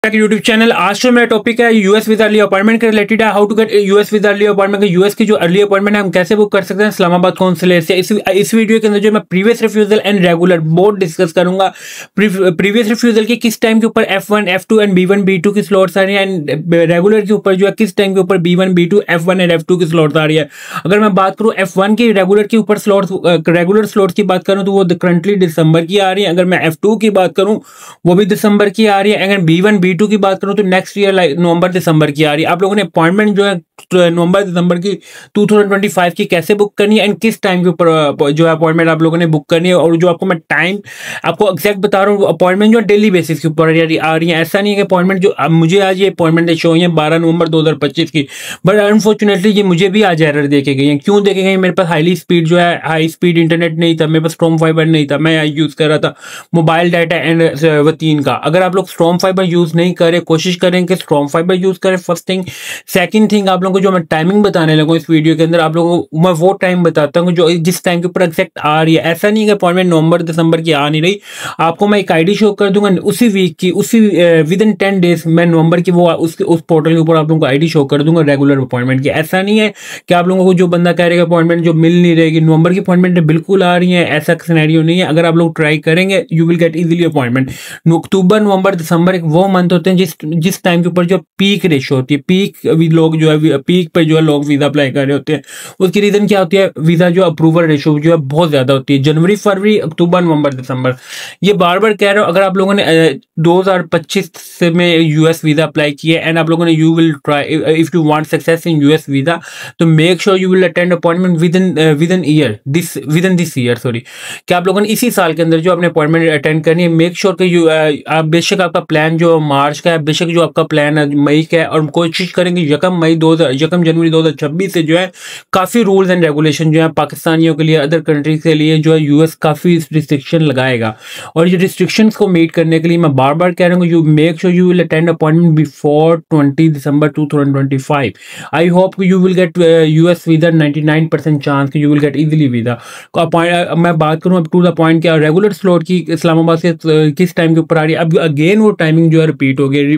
YouTube channel. आज जो मेरा टॉपिक है यूएस वीजा अर्ली अपॉइंटमेंट के रिलेटेड है। How to get US visa early appointment का यूएस की जो अर्ली अपॉइंटमेंट है हम कैसे बुक कर सकते हैं इस्लामाबाद कौंसलेट से। इस वीडियो के अंदर जो मैं previous refusal and regular both discuss करूंगा। प्रीवियस रिफ्यूजल की किस टाइम के ऊपर F1 F2 and B1 B2 की स्लॉट्स आ रही है एंड रेगुलर के ऊपर जो है किस टाइम के ऊपर B1 B2 F1 and F2 की स्लॉट्स आ रही है। अगर मैं बात करूं F1 की रेगुलर के ऊपर स्लॉट्स रेगुलर स्लॉट्स की बात करूं तो वो करंटली दिसंबर की आ रही है। अगर मैं F2 की बात करूं वो भी दिसंबर की आ रही है। अगर B1 B2 की बात करूं तो नेक्स्ट ईयर नवंबर दिसंबर की आ रही है। आप लोगों ने अपॉइंटमेंट जो है नवंबर दिसंबर की 2025 की कैसे बुक करनी है एंड किस टाइम के ऊपर जो है अपॉइंटमेंट आप लोगों ने बुक करनी है। और जो आपको मैं टाइम आपको एग्जैक्ट बता रहा हूँ, अपॉइंटमेंट जो डेली बेसिस के ऊपर आ रही है। ऐसा नहीं है कि अपॉइंटमेंट जो मुझे आज ये अपॉइंटमेंट शो हुई है 12 नवंबर 2025 की, बट अनफॉर्चुनेटली ये मुझे भी आज एरर देके गई है। क्यों देके गई? मेरे पास हाई स्पीड इंटरनेट नहीं था, मेरे पास स्ट्रॉम फाइबर नहीं था, मैं यूज कर रहा था मोबाइल डाटा एंड वतीन का। अगर आप लोग स्ट्रॉम फाइबर यूज नहीं करें, कोशिश करें कि स्ट्रॉम फाइबर यूज करें फर्स्ट थिंग। सेकंड थिंग, आप लोगों को जो मैं टाइमिंग बताने लगा इस वीडियो के अंदर, आप लोगों को मैं वो टाइम बताता हूँ जो जिस टाइम के ऊपर एग्जैक्ट आ रही है। ऐसा नहीं है कि अपॉइंटमेंट नवंबर दिसंबर की आ नहीं रही, आपको मैं एक आईडी शो कर दूंगा उसी वीक की, उसी विद इन 10 डेज मैं नवंबर की वो उस पोर्टल के ऊपर आप लोगों को आईडी शो कर दूंगा रेगुलर अपॉइंटमेंट की। ऐसा नहीं है कि आप लोगों को जो बंदा कह रहेगा अपॉइंटमेंट जो मिल नहीं रहेगी, नवंबर की अपॉइंटमेंट बिल्कुल आ रही है, ऐसा सिनेरियो नहीं है। अगर आप लोग ट्राई करेंगे you will get easily appointment. अक्टूबर नवंबर दिसंबर वो मंथ होते हैं जिस टाइम के ऊपर जो पीक रेशो होती है, पीक लोग जो है पीक पर जो है लोग वीजा अप्लाई कर रहे होते हैं। उसकी रीजन क्या होती है? वीजा जो अप्रूवल रेशो जो है बहुत ज्यादा होती है, जनवरी फरवरी अक्टूबर नवंबर दिसंबर। ये बार बार कह रहा हूं, अगर आप लोगों ने 2025 से में यूएस वीजा अप्लाई किया एंड आप लोगों ने you will try if you want success in US visa तो make sure you will attend appointment within this year sorry, कि आप लोगों ने इसी साल के अंदर जो अपने अपॉइंटमेंट अटेंड करनी है। मेक श्योर कि आप बेशक आपका प्लान जो मार्च का है, बेशक जो आपका प्लान है मई का है, और कोशिश करेंगे यकम जनवरी 2026 से जो है काफी रूल्स एंड रेगुलेशन जो है पाकिस्तानियों के लिए, अदर कंट्रीज के लिए जो है यूएस काफी रिस्ट्रिक्शन लगाएगा। और ये रिस्ट्रिक्शंस को मीट करने के लिए मैं बार बार कह रहा हूँ, you make sure you will attend appointment before 20 December 2025। I hope you will get US visa 99% chance कि you will get easily visa. मैं बात करूँ अब टू द पॉइंट क्या रेगुलर स्लॉट की इस्लामाबाद से किस टाइम के ऊपर आ रही है। अब अगेन वो टाइमिंग जो है रिपीट हो गई,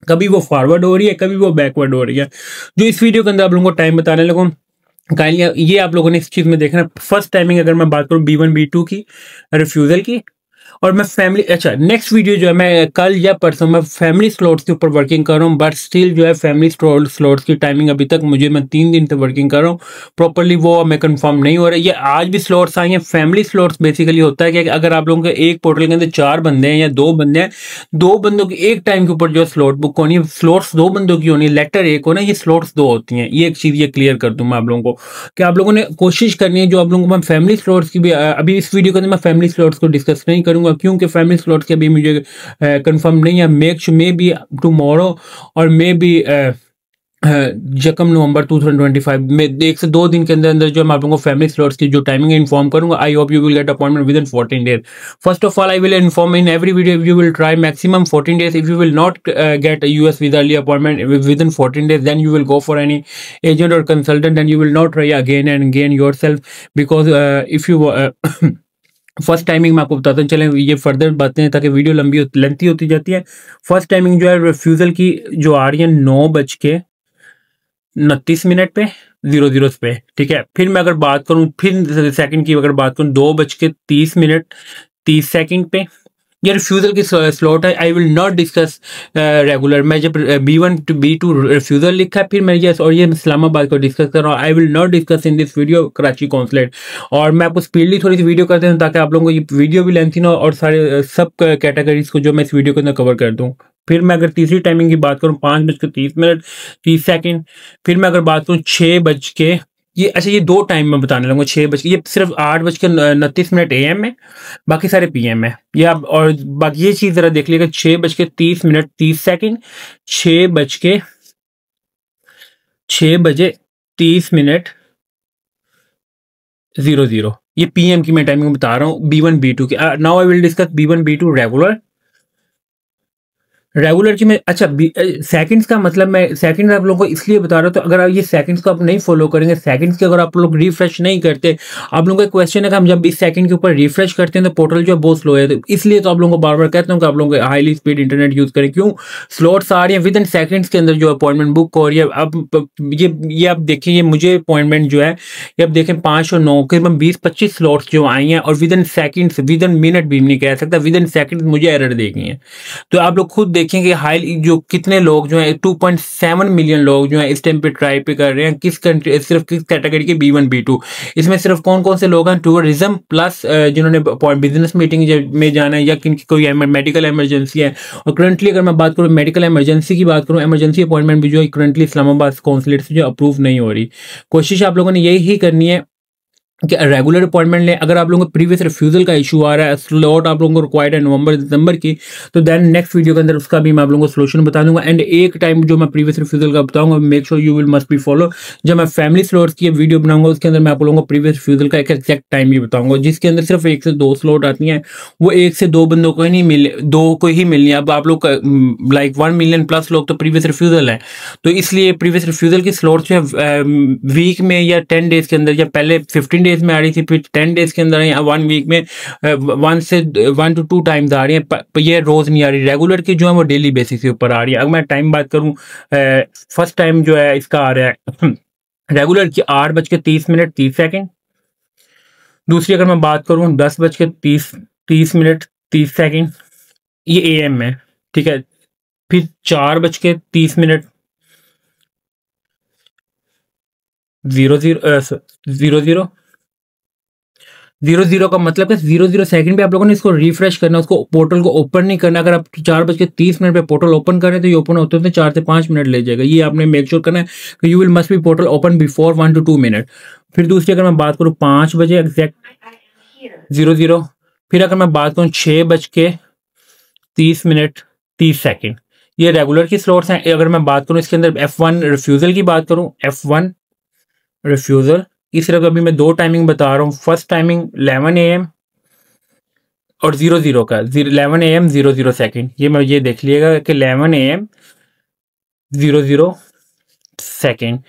कभी वो फॉरवर्ड हो रही है, कभी वो बैकवर्ड हो रही है। जो इस वीडियो के अंदर आप लोगों को टाइम बताने लगूँ ये आप लोगों ने इस चीज में देखना। फर्स्ट टाइमिंग अगर मैं बात करूं B1 B2 की रिफ्यूजल की, और मैं फैमिली नेक्स्ट वीडियो जो है मैं कल या परसों मैं फैमिली स्लॉट्स के ऊपर वर्किंग कर रहा हूँ, बट स्टिल जो है फैमिली स्लॉट्स की टाइमिंग अभी तक मैं 3 दिन से वर्किंग कर रहा हूँ प्रॉपरली, वो मैं कंफर्म नहीं हो रहा है। ये आज भी स्लॉट्स आई हैं। फैमिली स्लॉट्स बेसिकली होता है कि अगर आप लोगों के एक पोर्टल के अंदर 4 बंदे हैं या 2 बंदे हैं, 2 बंदों की एक टाइम के ऊपर जो स्लॉट बुक होनी है, स्लॉट्स 2 बंदों की होनी है, लेटर एक होना, ये स्लॉट्स 2 होती हैं। ये एक चीज ये क्लियर कर दूं मैं आप लोगों को कि आप लोगों ने कोशिश करनी है। जो आप लोगों को मैं फैमिली स्लॉट्स की भी अभी इस वीडियो के अंदर मैं फैमिली स्लॉट्स को डिस्कस नहीं करूंगा क्योंकि फैमिली स्लॉट्स के अभी मुझे कंफर्म नहीं है। मे बी टुमारो और मे बी यकम नवंबर 2025 में 1 से 2 दिन के अंदर अंदर जो मैं आप लोगों को फैमिली स्लॉट्स की जो टाइमिंग है इन्फॉर्म करूंगा। I hope you will get appointment within 14 days. First of all I will inform in every video you will try maximum 14 days. If you will not get US visa early appointment within 14 days then you will go for any agent और consultant and you will not try again and again yourself because if you first timing मैं आपको बताता हूँ, चलें ये further बातें हैं ताकि वीडियो लेंथी होती जाती है। फर्स्ट टाइमिंग जो है रिफ्यूजल की जो आ रही है 9:29 पे 00 पे, ठीक है। फिर मैं अगर बात करूं फिर सेकंड की अगर बात करूं 2:30 पे ये रिफ्यूजल की स्लॉट है। आई विल नॉट डिस्कस रेगुलर। मैं जब B1 to B2 रिफ्यूजल लिखा है फिर मैं ये इस्लामाबाद को डिस्कस कर रहा हूँ। आई will not discuss in this video Karachi consulate. और मैं आपको स्पीडली थोड़ी सी वीडियो करते हैं ताकि आप लोगों को ये वीडियो भी लेंथी ना और सारे सब कैटेगरीज को जो मैं इस वीडियो के अंदर कवर कर दूँ। फिर मैं अगर तीसरी टाइमिंग की बात करूँ 5:30 फिर मैं अगर बात करूँ 6 ये 2 टाइम में बताने लगूंगा। 6 ये सिर्फ 8:29 AM है, बाकी सारे PM है। ये आप और बाकी ये चीज जरा देख लीजिएगा 6:30 6:30 ये PM की मैं टाइमिंग बता रहा हूँ B1 B2 की। Now I will discuss B1 B2 regular regular की मैं अच्छा सेकंड्स का मतलब मैं सेकंड्स आप लोगों को इसलिए बता रहा हूँ, तो अगर आप ये सेकंड्स को आप नहीं फॉलो करेंगे, सेकंड्स के अगर आप लोग रिफ्रेश नहीं करते, आप लोगों का क्वेश्चन है कि हम जब इस सेकंड के ऊपर रिफ्रेश करते हैं तो पोर्टल जो है बहुत स्लो है, तो इसलिए तो आप लोगों को बार बार कहता हूँ कि आप लोगों को हाईली स्पीड इंटरनेट यूज करें। क्यों? स्लॉट्स आ रही है विद इन सेकंड्स के अंदर जो अपॉइंटमेंट बुक हो रही है। अब ये आप देखिए, ये मुझे अपॉइंटमेंट जो है ये आप देखें 5 और 9 करीबन 20-25 स्लॉट्स जो आई हैं, और with in seconds, with in minute भी नहीं कह सकता, विद इन सेकंड्स मुझे एरर देखी है। तो आप लोग खुद देखेंगे हाई जो कितने लोग जो हैं 2.7 मिलियन लोग जो हैं इस टाइम पे ट्राई पे कर रहे हैं, किस कंट्री, सिर्फ किस कैटेगरी के B1 B2। इसमें सिर्फ कौन कौन से लोग हैं? टूरिज्म प्लस जिन्होंने बिजनेस मीटिंग में जाना है, या किनकी कोई मेडिकल इमरजेंसी है। और करंटली अगर मैं बात करूँ मेडिकल इमरजेंसी की बात करूँ, इमरजेंसी अपॉइंटमेंट भी जो है करंटली इस्लामाबाद कौंसलेट से जो अप्रूव नहीं हो रही। कोशिश आप लोगों ने यही करनी है कि रेगुलर अपॉइंटमेंट लें। अगर आप लोगों को प्रीवियस रिफ्यूजल का इशू आ रहा है, स्लॉट आप लोगों को रिक्वायर्ड है नवंबर दिसंबर की, तो देन नेक्स्ट वीडियो के अंदर उसका भी मैं आप लोगों को सोल्यूशन बता दूंगा। एंड एक टाइम जो मैं प्रीवियस रिफ्यूजल का बताऊंगा, make sure you will must be follow. जब मैं फैमिली स्लॉट्स की वीडियो बनाऊंगा उसके अंदर मैं आप लोगों को प्रीवियस रिफ्यूजल का एक एक्जैक्ट टाइम भी बताऊंगा, जिसके अंदर सिर्फ 1 से 2 स्लॉट आती हैं। वो 1 से 2 बंदों को ही नहीं मिले, 2 को ही मिलनी है। अब आप लोग लाइक 1 मिलियन प्लस लोग तो प्रीवियस रिफ्यूजल है, तो इसलिए प्रीवियस रिफ्यूजल की स्लॉट जो है वीक में या 10 डेज के अंदर, या पहले 15 डेज में आ रही थी, फिर 10 डेज के अंदर या 1 वीक में 1 to 2 टाइम्स आ रही है। ये रोज नहीं आ रही। रेगुलर की जो है वो डेली बेसिस के ऊपर आ रही है। अगर मैं टाइम बात करूं, फर्स्ट टाइम जो है इसका आ रहा है रेगुलर की 8:30 30 सेकेंड। दूसरी अगर मैं बात करूं 10:30 30 सेकेंड, ये AM है, ठीक है। फिर 4:30 00:00 00 का मतलब है 00 सेकंड पे आप लोगों ने इसको रिफ्रेश करना है, उसको पोर्टल को ओपन नहीं करना। अगर आप 4:30 पे पोर्टल ओपन करें तो ये ओपन होते होते 4 से 5 मिनट ले जाएगा। ये आपने मेक श्योर करना है कि you will must be portal open before 1 to 2 minute. फिर दूसरी अगर मैं बात करूँ 5 बजे एग्जैक्ट 00, फिर अगर मैं बात करूँ 6:30 30 सेकेंड, ये रेगुलर की स्लॉट्स हैं। अगर मैं बात करूँ इसके अंदर F1 रिफ्यूजल की बात करूँ, F1 रिफ्यूजल की सिर्फ अभी मैं 2 टाइमिंग बता रहा हूँ। फर्स्ट टाइमिंग 11 AM और 00 का 11 AM 00 सेकेंड। ये देख लीजिएगा कि 11 AM 00 सेकेंड।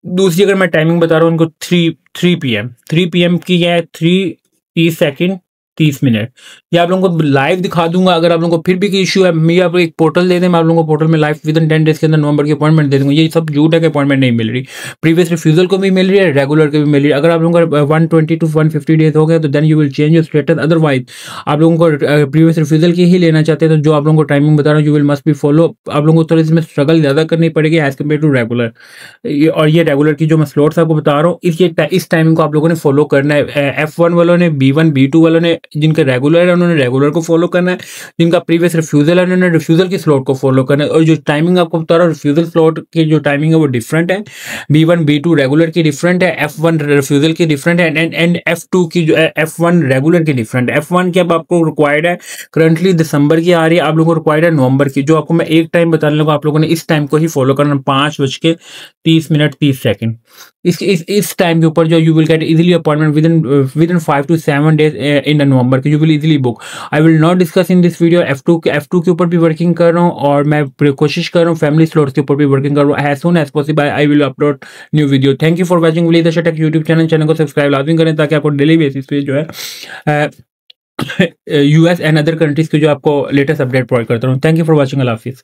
दूसरी अगर मैं टाइमिंग बता रहा हूँ उनको 3 PM की है 30 सेकेंड 30 मिनट। ये आप लोगों को लाइव दिखा दूंगा। अगर आप लोगों को फिर भी कोई इशू है, मैं आप एक पोर्टल दे दें, मैं आप लोगों को पोर्टल में लाइव विद इन 10 डेज के अंदर नवंबर की अपॉइंटमेंट दे दूंगा। ये सब झूठ है कि अपॉइंटमेंट नहीं मिल रही। प्रीवियस रिफ्यूजल को भी मिल रही है, रेगुलर को भी मिल रही है। अगर आप लोगों का 120 to 150 डेज हो गए तो then you will change your status. Otherwise आप लोगों को प्रीवियस रिफ्यूजल की ही लेना चाहते हैं तो जो आप लोगों को टाइमिंग बता रहा हूँ you will must be follow. आप लोगों को थोड़ी इसमें स्ट्रगल ज़्यादा करनी पड़ेगी एज कम्पेयर टू रेगुलर। और ये रेगुलर की जो मैं स्लॉट्स आपको बता रहा हूँ, इस टाइमिंग को आप लोगों ने फॉलो करना है। F1 वालों ने, B1 B2 वालों ने, जिनका रेगुलर है उन्होंने रेगुलर को फॉलो करना है, जिनका प्रीवियस रिफ्यूजल है उन्होंने रिफ्यूजल की स्लॉट को फॉलो करना है। और जो टाइमिंग आपको बता रहा हूँ रिफ्यूजल स्लॉट की जो टाइमिंग है वो डिफरेंट है। B1 B2 रेगुलर की डिफरेंट है, F1 रिफ्यूजल की डिफरेंट है, एंड F2 की जो F1 रेगुलर की डिफरेंट है। F1 की अब आपको रिक्वायर्ड है करंटली दिसंबर की आ रही है, आप लोगों को रिक्वायर्ड है नवंबर की। जो आपको मैं एक टाइम बताने लगा, आप लोगों ने इस टाइम को ही फॉलो करना, 5:30 30 सेकेंड। इस टाइम के ऊपर जो you will get easily appointment within 5 to 7 days in November के, you will easily book. I will not discuss in this video F2 के ऊपर भी वर्किंग कर रहा हूँ, और मैं कोशिश कर रहा हूँ फैमिली स्लॉट्स के ऊपर भी वर्किंग कर रहा हूँ। As soon as possible I will upload new video. Thank you for watching विलीद अर्शद टेक यूट्यूब चैनल को सब्सक्राइब लाजमी करें ताकि आपको डेली बेसिस पे जो है US एंड अदर कंट्रीज के जो आपको लेटेस्ट अपडेट प्रोवाइड करता हूँ। Thank you for watching. अल्लाह हाफिज़।